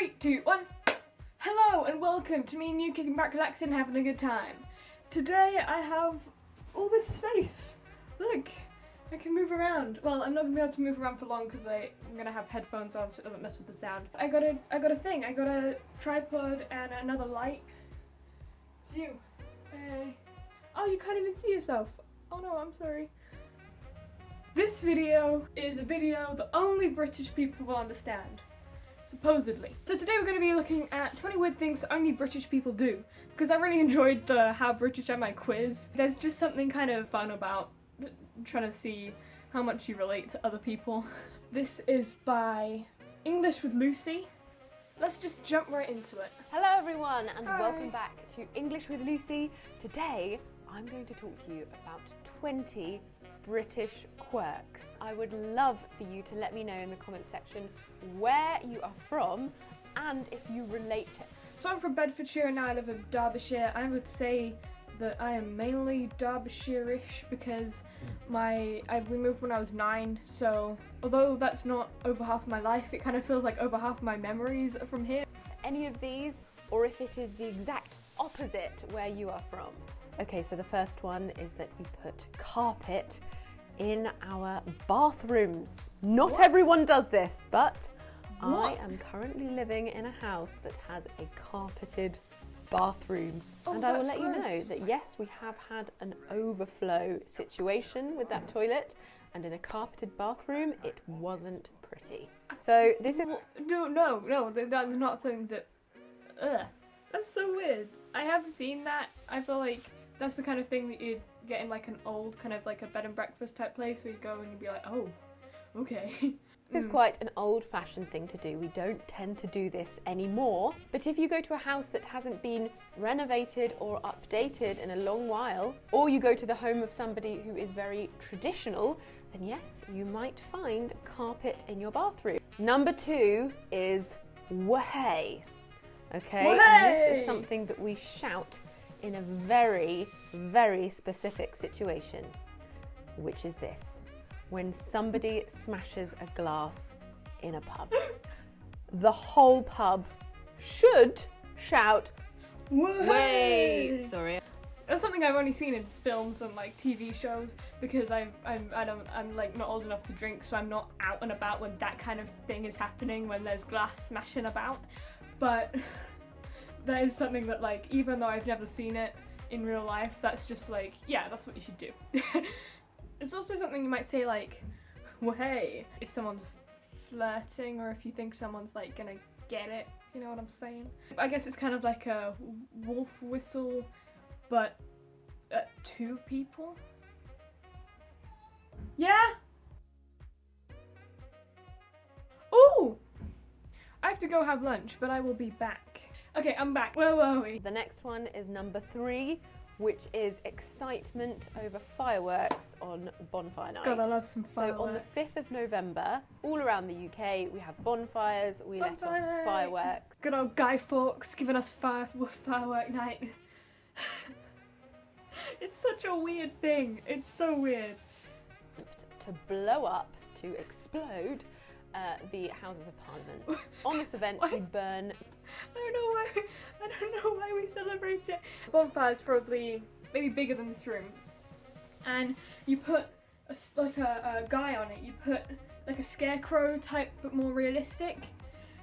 3, 2, 1. Hello and welcome to me and you kicking back, relaxing, having a good time. Today I have all this space. Look, I can move around. Well, I'm not gonna be able to move around for long because I'm gonna have headphones on so it doesn't mess with the sound. I got a thing. I got a tripod and another light. It's you. Hey. Oh, you can't even see yourself. Oh no, I'm sorry. This video is a video that only British people will understand. Supposedly. So today we're going to be looking at 20 weird things only British people do. Because I really enjoyed the How British Am I quiz. There's just something kind of fun about trying to see how much you relate to other people. This is by English with Lucy. Let's just jump right into it. Hello everyone and Hi. Welcome back to English with Lucy. Today I'm going to talk to you about 20 British quirks. I would love for you to let me know in the comment section where you are from and if you relate to it. So I'm from Bedfordshire and now I live in Derbyshire. I would say that I am mainly Derbyshire-ish because we moved when I was 9, so although that's not over half of my life, it kind of feels like over half of my memories are from here. Any of these, or if it is the exact opposite where you are from. Okay, so the first one is that we put carpet in our bathrooms. Not everyone does this, but I am currently living in a house that has a carpeted bathroom. And I will let you know that yes, we have had an overflow situation with that toilet, and in a carpeted bathroom, it wasn't pretty. So this is... No, that's not a thing that... Ugh. That's so weird. I have seen that. I feel like that's the kind of thing that you'd get in like an old kind of like a bed and breakfast type place where you go and you'd be like, oh, okay. This is quite an old-fashioned thing to do. We don't tend to do this anymore. But if you go to a house that hasn't been renovated or updated in a long while, or you go to the home of somebody who is very traditional, then yes, you might find carpet in your bathroom. Number 2 is way. Okay, and this is something that we shout in a very, very specific situation, which is this. When somebody smashes a glass in a pub, the whole pub should shout, "Way!" Sorry. That's something I've only seen in films and like TV shows because I'm like not old enough to drink, so I'm not out and about when that kind of thing is happening, when there's glass smashing about. But that is something that, like, even though I've never seen it in real life, that's just like, yeah, that's what you should do. It's also something you might say like, well, hey, if someone's flirting or if you think someone's like gonna get it, you know what I'm saying? I guess it's kind of like a wolf whistle, but at 2 people? Yeah? Ooh! I have to go have lunch, but I will be back. Okay, I'm back. Where were we? The next one is number 3, which is excitement over fireworks on bonfire night. God, I love some fireworks. So on the 5th of November, all around the UK, we have bonfires, we let off fireworks. Good old Guy Fawkes giving us firework night. It's such a weird thing. It's so weird. To blow up, to explode, the Houses of Parliament. On this event, we burn... I don't know why we celebrate it. Bonfire's probably maybe bigger than this room. And you put a guy on it. You put like a scarecrow type but more realistic.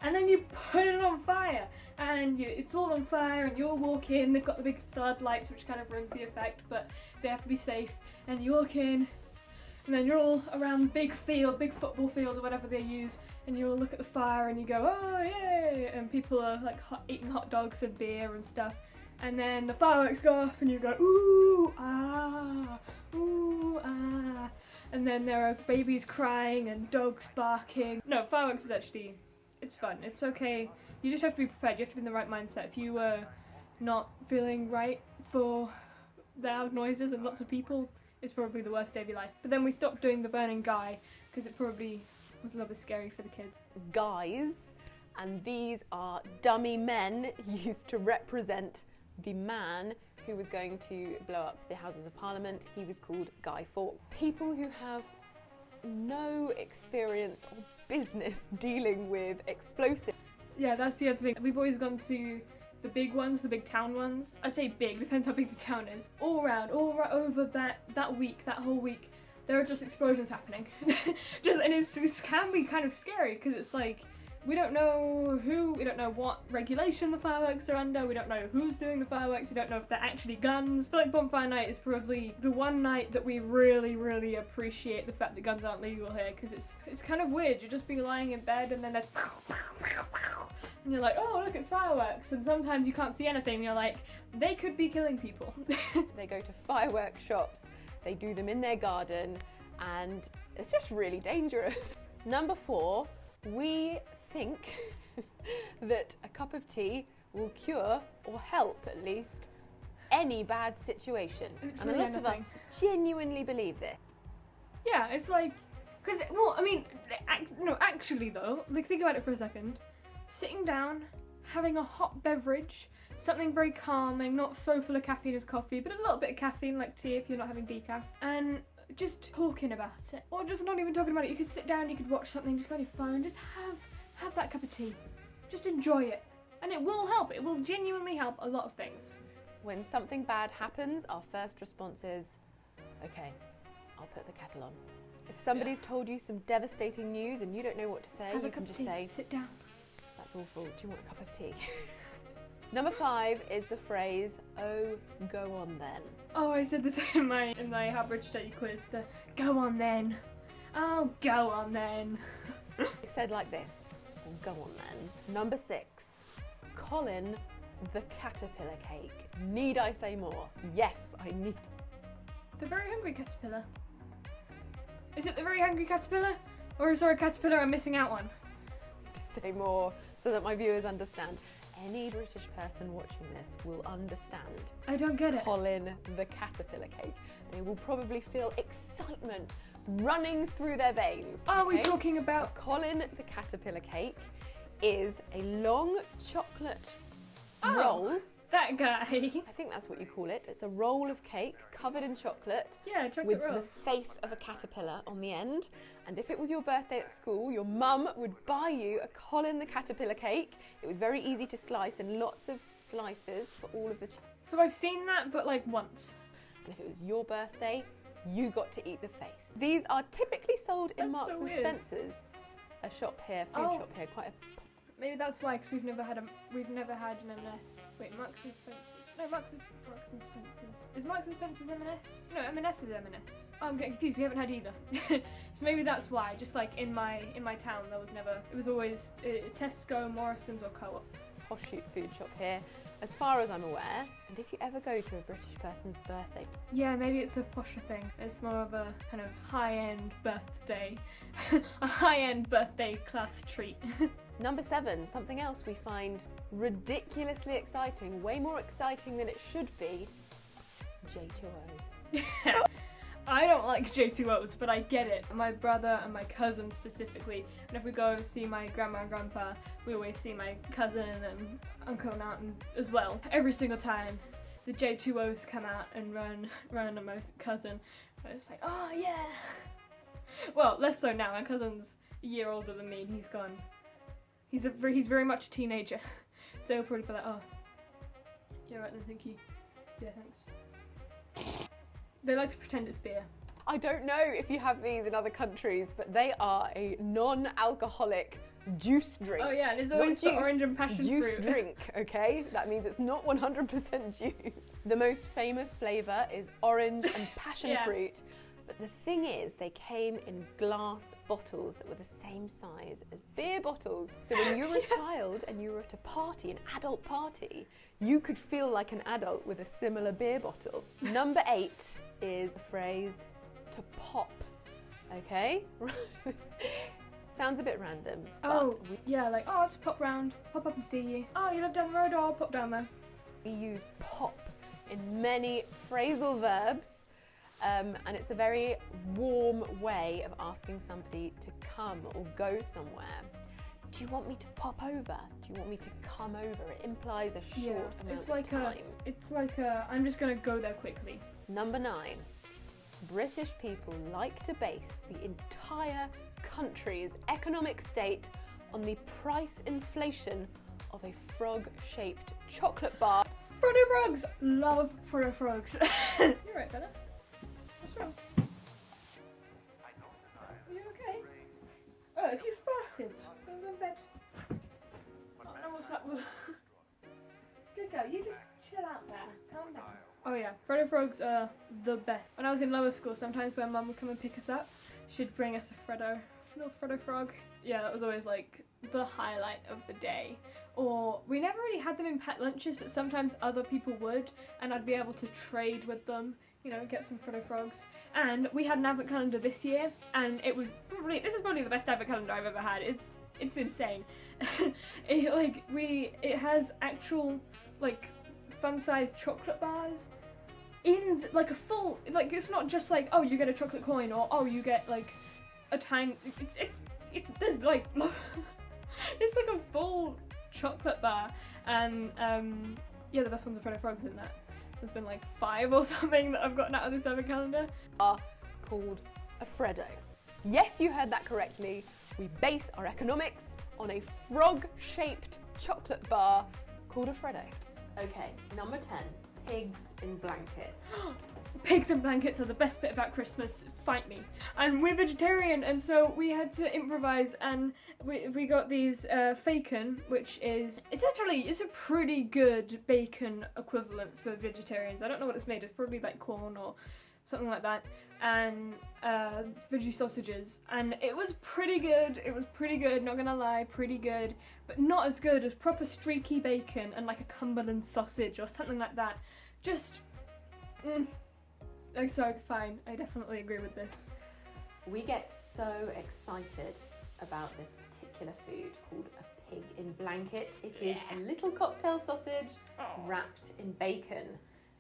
And then you put it on fire. And it's all on fire and you all walk in. They've got the big floodlights which kind of ruins the effect, but they have to be safe. And you walk in. And then you're all around the big football field or whatever they use, and you all look at the fire and you go, oh yay! And people are like eating hot dogs and beer and stuff. And then the fireworks go off and you go, ooh, ah, ooh, ah. And then there are babies crying and dogs barking. No, fireworks is actually, it's fun. It's okay. You just have to be prepared. You have to be in the right mindset. If you were not feeling right for loud noises and lots of people, it's probably the worst day of your life. But then we stopped doing the burning guy because it probably was a little bit scary for the kids. Guys, and these are dummy men used to represent the man who was going to blow up the Houses of Parliament. He was called Guy Fawkes. People who have no experience or business dealing with explosives Yeah, that's the other thing. We've always gone to the big ones, the big town ones. I say big, depends how big the town is. All around, over that week, that whole week, there are just explosions happening. And it can be kind of scary because it's like, we don't know we don't know what regulation the fireworks are under, we don't know who's doing the fireworks, we don't know if they're actually guns. I feel like bonfire night is probably the one night that we really, really appreciate the fact that guns aren't legal here, because it's kind of weird. You'll just be lying in bed and then there's and you're like, oh look, it's fireworks, and sometimes you can't see anything and you're like, they could be killing people. They go to fireworks shops, they do them in their garden, and it's just really dangerous. Number 4, we think that a cup of tea will cure, or help at least, any bad situation. And a lot of us genuinely believe this. Yeah, it's like, because, well, I mean, no, actually though, like, think about it for a second. Sitting down, having a hot beverage, something very calming, not so full of caffeine as coffee, but a little bit of caffeine like tea if you're not having decaf, and just talking about it. Or just not even talking about it. You could sit down, you could watch something, just go on your phone, just have that cup of tea. Just enjoy it. And it will help. It will genuinely help a lot of things. When something bad happens, our first response is, okay, I'll put the kettle on. If somebody's told you some devastating news and you don't know what to say, you can just say, sit down. That's awful, do you want a cup of tea? Number 5 is the phrase, oh, go on then. Oh, I said this in my How British Are You quiz, the go on then. Oh, go on then. It's said like this, go on then. Number 6, Colin the caterpillar cake. Need I say more? Yes, I need. The Very Hungry Caterpillar. Is it the Very Hungry Caterpillar? Or is there a caterpillar I'm missing out on? To say more so that my viewers understand. Any British person watching this will understand. I don't get it. Colin the caterpillar cake. They will probably feel excitement running through their veins. Are we talking about Colin the caterpillar cake? Is a long chocolate roll. That guy. I think that's what you call it. It's a roll of cake covered in chocolate. Yeah, chocolate with roll. the face of a caterpillar on the end. And if it was your birthday at school, your mum would buy you a Colin the caterpillar cake. It was very easy to slice, and lots of slices for all of the. So I've seen that, but like once. And if it was your birthday, you got to eat the face. These are typically sold in Marks and Spencer's, a shop here, food shop here, quite a. Maybe that's why, because we've never had an M&S. Wait, Marks and Spencer's. No, Marks and Spencer's. Is Marks and Spencer's M&S? No, M&S is M&S. Oh, I'm getting confused. We haven't had either. So maybe that's why. Just like in my town, there was never. It was always Tesco, Morrison's, or Co-op. Posh food shop here, as far as I'm aware. And if you ever go to a British person's birthday, yeah, maybe it's a posher thing. It's more of a kind of high-end birthday, a high-end birthday class treat. Number 7, something else we find ridiculously exciting, way more exciting than it should be, J2Os. I don't like J2Os, but I get it. My brother and my cousin specifically, and if we go and see my grandma and grandpa, we always see my cousin and uncle and aunt as well. Every single time the J2Os come out and run on my cousin, it's like, oh yeah. Well, less so now. My cousin's a year older than me, and he's gone. He's very much a teenager, so he'll probably be like, oh, yeah, right then, thank you. Yeah, thanks. They like to pretend it's beer. I don't know if you have these in other countries, but they are a non-alcoholic juice drink. Oh yeah, and it's always the orange and passion juice fruit. drink, okay? That means it's not 100% juice. The most famous flavour is orange and passion fruit. But the thing is, they came in glass bottles that were the same size as beer bottles. So when you were a child and you were at a party, an adult party, you could feel like an adult with a similar beer bottle. Number 8 is the phrase, to pop, okay? Sounds a bit random. Oh, yeah, like, oh, I'll just pop round, pop up and see you. Oh, you live down the road, oh, I'll pop down there. We use pop in many phrasal verbs. And it's a very warm way of asking somebody to come or go somewhere. Do you want me to pop over? Do you want me to come over? It implies a short amount of time. It's like I'm just going to go there quickly. Number 9. British people like to base the entire country's economic state on the price inflation of a frog-shaped chocolate bar. Frodo frogs! Love Frodo frogs. You're right, Bella. What's wrong? Are you okay? Oh, have you farted? Go to bed. Oh no, what's up with... Good girl, you just chill out there. Calm down. Oh yeah, Frodo frogs are the best. When I was in lower school, sometimes when Mum would come and pick us up, she'd bring us a little Frodo frog. Yeah, that was always like the highlight of the day. Or we never really had them in pet lunches, but sometimes other people would, and I'd be able to trade with them, you know, get some Frodo frogs. And we had an advent calendar this year, and this is probably the best advent calendar I've ever had. It's insane. It has actual like fun-sized chocolate bars in like a full, like it's not just like, oh, you get a chocolate coin, or oh, you get like a tiny, there's like it's like a full chocolate bar. And yeah, the best ones are Frodo frogs in that. There's been like 5 or something that I've gotten out of this advent calendar. Are called a Freddo. Yes, you heard that correctly. We base our economics on a frog-shaped chocolate bar called a Freddo. Okay, number 10, pigs in blankets. Pigs in blankets are the best bit about Christmas. Fight me. And we're vegetarian, and so we had to improvise, and we got these bacon, which is it's a pretty good bacon equivalent for vegetarians. I don't know what it's made of. Probably like corn or something like that. And veggie sausages, and it was pretty good. It was pretty good, not gonna lie, pretty good, but not as good as proper streaky bacon and like a Cumberland sausage or something like that. Just oh, sorry, fine, I definitely agree with this. We get so excited about this particular food called a pig in blanket. It is a little cocktail sausage wrapped in bacon.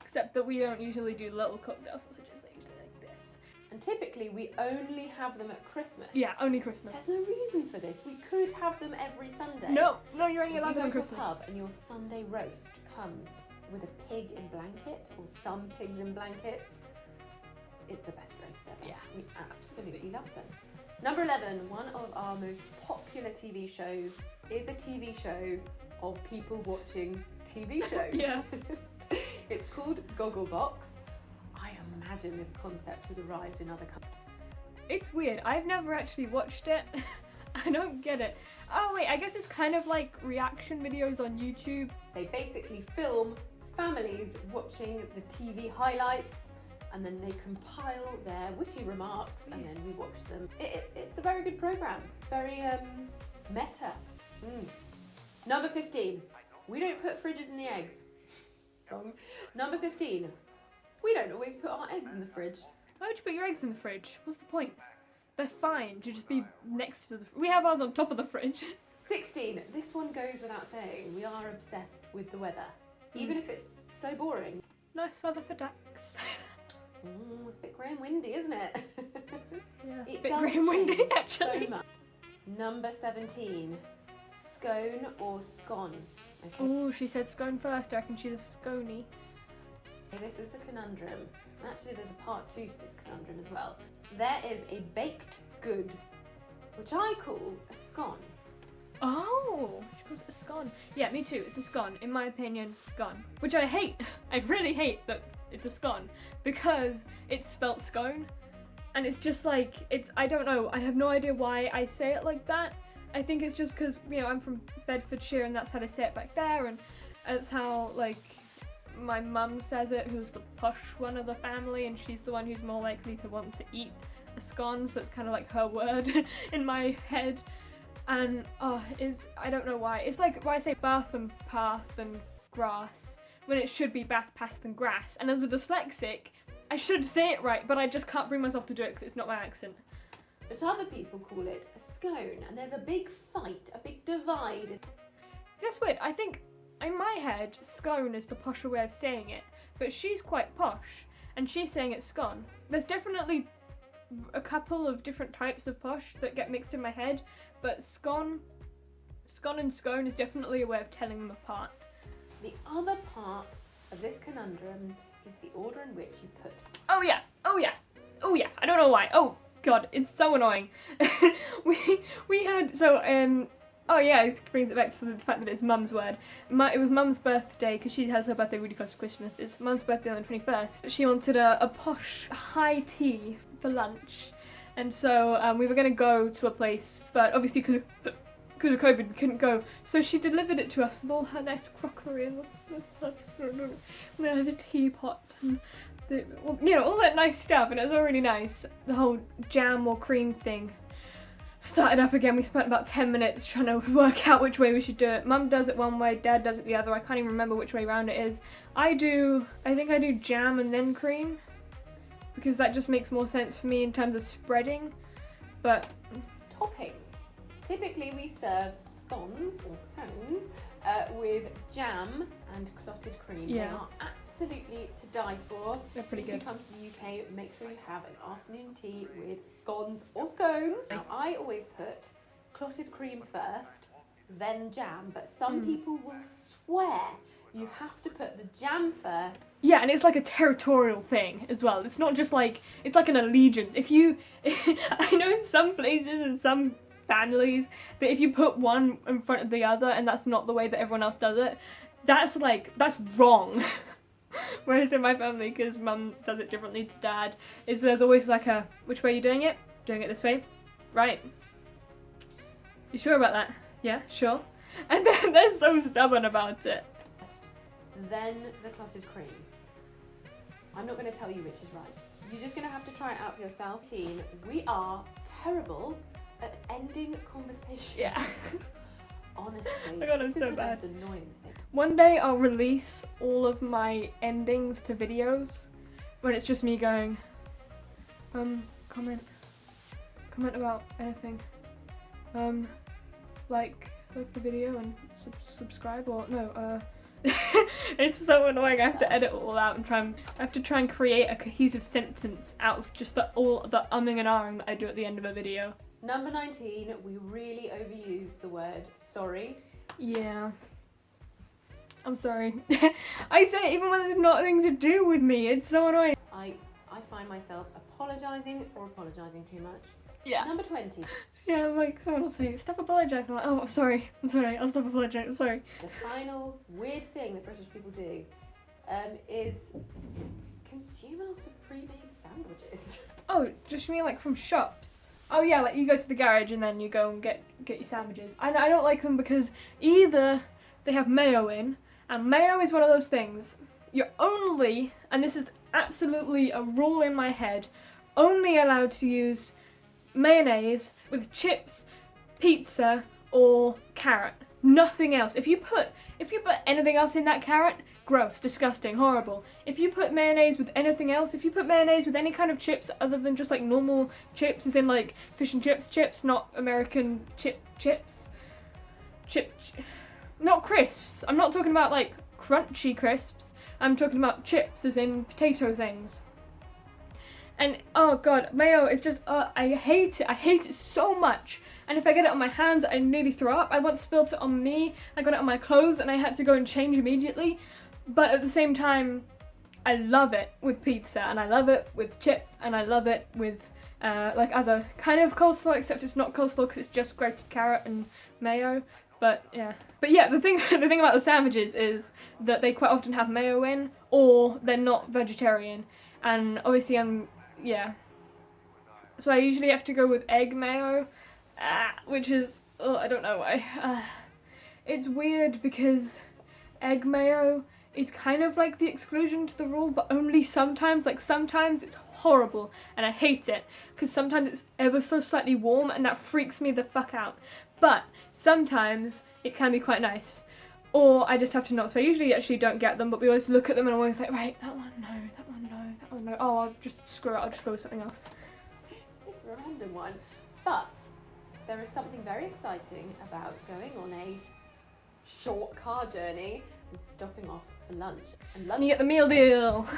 Except that we don't usually do little cocktail sausages, they usually like this. And typically we only have them at Christmas. Yeah, only Christmas. There's no reason for this. We could have them every Sunday. No, you're only allowed them on If you go Christmas. to a pub and your Sunday roast comes with a pig in blanket or some pigs in blankets, it's the best roast ever. Yeah. We absolutely love them. Number 11, one of our most popular TV shows is a TV show of people watching TV shows. Yeah. It's called Gogglebox. I imagine this concept has arrived in other countries. It's weird. I've never actually watched it. I don't get it. Oh wait, I guess it's kind of like reaction videos on YouTube. They basically film families watching the TV highlights, and then they compile their witty remarks, and then we watch them. It's a very good programme. It's very meta. Number 15. We don't put fridges in the eggs. Wrong. Number 15. We don't always put our eggs in the fridge. Why would you put your eggs in the fridge? What's the point? They're fine to just be next to the... We have ours on top of the fridge. 16. This one goes without saying. We are obsessed with the weather. Even if it's so boring. Nice weather for ducks. It's a bit grey and windy, isn't it? Yeah, It bit does grey and windy, change actually. so much. Number 17. Scone or scone. Okay. Oh, she said scone first. I reckon she's a sconey. This is the conundrum. Actually, there's a part 2 to this conundrum as well. There is a baked good, which I call a scone. Oh, she calls it a scone. Yeah, me too. It's a scone. In my opinion, scone. Which I hate. I really hate that it's a scone because it's spelt scone. And it's just like, I don't know. I have no idea why I say it like that. I think it's just because, you know, I'm from Bedfordshire and that's how they say it back there. And that's how, like, my mum says it, who's the posh one of the family. And she's the one who's more likely to want to eat a scone. So it's kind of like her word in my head. And I don't know why. It's like why I say bath and path and grass when it should be bath, path and grass. And as a dyslexic, I should say it right, but I just can't bring myself to do it because it's not my accent. But other people call it a scone, and there's a big fight, a big divide. That's weird. I think in my head, scone is the posher way of saying it, but she's quite posh, and she's saying it's scone. There's definitely a couple of different types of posh that get mixed in my head, but scone and scone is definitely a way of telling them apart. The other part of this conundrum is the order in which you put. Oh yeah, I don't know why. Oh god, it's so annoying. we had, so Oh yeah, it brings it back to the fact that it's Mum's word. It was Mum's birthday, because she has her birthday really close to Christmas. It's Mum's birthday on the 21st. She wanted a posh high tea for lunch. And so we were going to go to a place, but obviously because of COVID we couldn't go. So she delivered it to us with all her nice crockery and there was a teapot and all that nice stuff, and it was all really nice. The whole jam or cream thing started up again. We spent about 10 minutes trying to work out which way we should do it. Mum does it one way, Dad does it the other. I can't even remember which way round it is. I think I do jam and then cream, because that just makes more sense for me in terms of spreading. But toppings. Typically we serve scones or scones with jam and clotted cream. Yeah. They are absolutely to die for. They're pretty good. If you come to the UK, make sure you have an afternoon tea with scones or scones. Now, I always put clotted cream first, then jam, but some people will swear you have to put the jam first. Yeah, and it's like a territorial thing as well. It's not just like, it's like an allegiance. I know in some places and some families that if you put one in front of the other and that's not the way that everyone else does it, that's wrong. Whereas in my family, because Mum does it differently to Dad, there's always like a, which way are you doing it? Doing it this way? Right. You sure about that? Yeah, sure. And then they're so stubborn about it. Then the clotted cream. I'm not going to tell you which is right. You're just going to have to try it out for yourself. We are terrible at ending conversations. Yeah. Honestly, I got it this so is the bad. most annoying thing. One day I'll release all of my endings to videos when it's just me going, comment about anything, like the video and subscribe, or no, it's so annoying. I have to edit it all out and I have to try and create a cohesive sentence out of just the umming and ahhing that I do at the end of a video. Number 19, we really overuse the word sorry. Yeah. I'm sorry. I say it even when there's nothing to do with me. It's so annoying. I find myself apologising for apologising too much. Yeah. Number 20. Yeah, like someone will say, stop apologising. I'm like, oh, I'm sorry, I'll stop apologising, I'm sorry. The final weird thing that British people do is consume a lot of pre-made sandwiches. Oh, just you mean like from shops? Oh yeah, like you go to the garage and then you go and get your sandwiches. I don't like them because either they have mayo in, and mayo is one of those things, you're only, and this is absolutely a rule in my head, only allowed to use mayonnaise with chips, pizza, or carrot. Nothing else. If you put anything else in that carrot, gross, disgusting, horrible. If you put mayonnaise with anything else, if you put mayonnaise with any kind of chips other than just like normal chips, as in like fish and chips, not American chips, not crisps. I'm not talking about like crunchy crisps. I'm talking about chips, as in potato things. And oh god, mayo is just, I hate it. I hate it so much. And if I get it on my hands, I nearly throw up. I once spilled it on me, I got it on my clothes, and I had to go and change immediately. But at the same time, I love it with pizza, and I love it with chips, and I love it with, like as a kind of coleslaw, except it's not coleslaw because it's just grated carrot and mayo. But yeah, the thing about the sandwiches is that they quite often have mayo in, or they're not vegetarian. And obviously so I usually have to go with egg mayo, which is, I don't know why. It's weird because egg mayo is kind of like the exclusion to the rule, but only sometimes. Like sometimes it's horrible and I hate it because sometimes it's ever so slightly warm and that freaks me the fuck out. But sometimes it can be quite nice. Or I just have to not. So I usually actually don't get them, but we always look at them and I'm always like, right, that one no, that one no, that one no. Oh, I'll just screw it, I'll just go with something else. It's a random one. But there is something very exciting about going on a short car journey and stopping off for lunch. And you get the meal deal,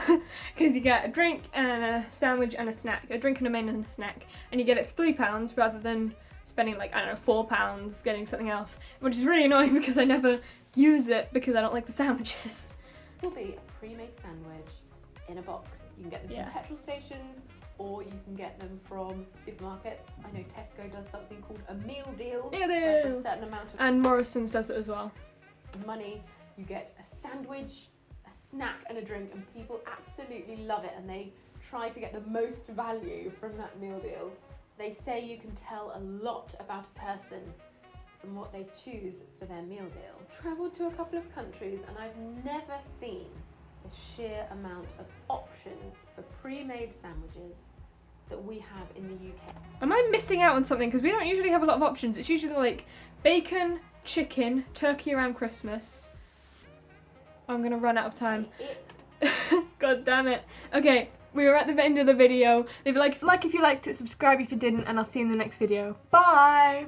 because you get a drink and a sandwich and a snack. A drink and a main and a snack. And you get it for £3 rather than spending like, I don't know, £4 getting something else. Which is really annoying because I never use it because I don't like the sandwiches. It will be a pre-made sandwich in a box. You can get them from petrol stations or you can get them from supermarkets. I know Tesco does something called a meal deal, Meal where for deal. a certain amount of And Morrison's does it as well. money, you get a sandwich, a snack and a drink, and people absolutely love it, and they try to get the most value from that meal deal. They say you can tell a lot about a person from what they choose for their meal deal. Travelled to a couple of countries and I've never seen the sheer amount of options for pre-made sandwiches that we have in the UK. Am I missing out on something? Because we don't usually have a lot of options. It's usually like bacon, chicken, turkey around Christmas. I'm gonna run out of time. God damn it. Okay, we were at the end of the video. Leave a like if you liked it, subscribe if you didn't, and I'll see you in the next video. Bye!